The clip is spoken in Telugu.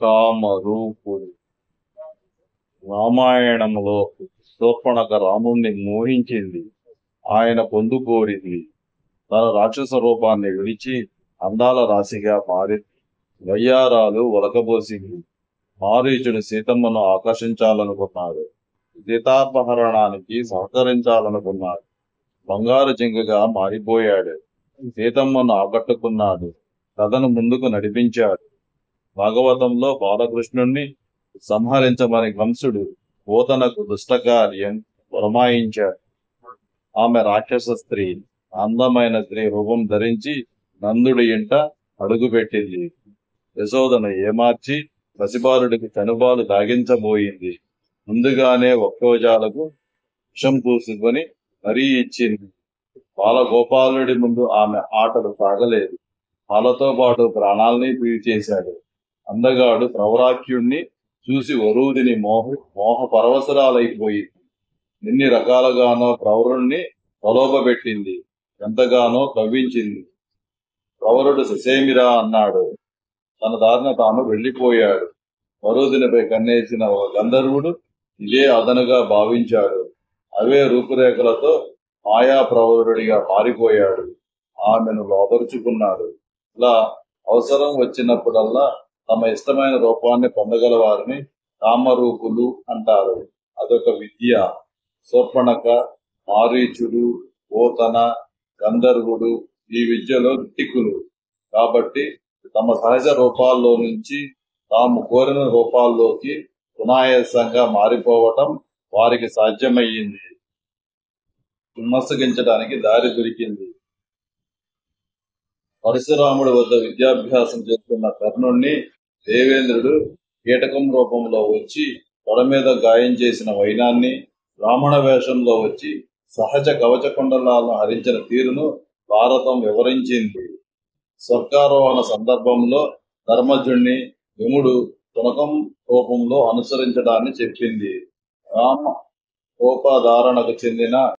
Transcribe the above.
కామరూపుడు. రామాయణంలో శూర్పణఖ రాముణ్ణి మోహించింది. ఆయన పొందుకోరింది. తన రాక్షస రూపాన్ని విడిచి అందాల రాశిగా మారింది. వయ్యారాలు ఒలకబోసింది. మారీచుడు సీతమ్మను ఆకర్షించాలనుకున్నాడు. సీతాపహరణానికి సహకరించాలనుకున్నాడు. బంగారు జింకగా మారిపోయాడు. సీతమ్మను ఆకట్టుకున్నాడు. కథను ముందుకు నడిపించాడు. భాగవతంలో బాలకృష్ణుణ్ణి సంహరించమని కంసుడు పోతనకు దుష్టకార్యం పురమాయించాడు. ఆమె రాక్షస స్త్రీ. అందమైన స్త్రీ రూపం ధరించి నందుడి ఇంట అడుగుపెట్టింది. యశోదను ఏమార్చి పసిబాలుడికి చనుబాలు దాగించబోయింది. ముందుగానే ఒక్కోజాలకు విషం పూసుకొని మరీ ఇచ్చింది. బాలగోపాలుడి ముందు ఆమె ఆటలు సాగలేదు. పాలతో పాటు ప్రాణాల్ని పీల్చేశాడు. అందగాడు ప్రవరాఖ్యుణ్ణి చూసి వరూదిని మోహ పరవశరాలైపోయింది. ఎన్ని రకాలుగానో ప్రవరుణ్ణి ప్రలోభపెట్టింది. ఎంతగానో కవ్వించింది. ప్రవరుడు ససేమిరా అన్నాడు. తన దారిన తాను వెళ్లిపోయాడు. వరూదినిపై కన్నేసిన ఒక గంధర్వుడు ఇదే అదనుగా భావించాడు. అవే రూపురేఖలతో మాయా ప్రవరుడిగా మారిపోయాడు. ఆమెను లోపరుచుకున్నాడు. ఇలా అవసరం వచ్చినప్పుడల్లా తమ ఇష్టమైన రూపాన్ని పొందగల వారిని కామరూపులు అంటారు. అదొక విద్య. శూర్పణఖ, మారీచుడు, పోతన, గంధర్వుడు ఈ విద్యలో గిట్టికులు. కాబట్టి తమ సహజ రూపాల్లో నుంచి తాము కోరిన రూపాల్లోకి సునాయాసంగా మారిపోవటం వారికి సాధ్యమయ్యింది. విమర్శించడానికి దారి దొరికింది. పరశురాముడి వద్ద విద్యాభ్యాసం చేస్తున్న కర్ణుణ్ణి దేవేంద్రుడు కీటకం రూపంలో వచ్చి తొడ మీద గాయం చేసిన వైనాన్ని, బ్రాహ్మణ వేషంలో వచ్చి సహజ కవచ కుండలాలను హరించిన తీరును భారతం వివరించింది. స్వర్గారోహణ సందర్భంలో ధర్మజుణ్ణి యముడు తునకం రూపంలో అనుసరించడాన్ని చెప్పింది. రామ రూపధారణకు చెందిన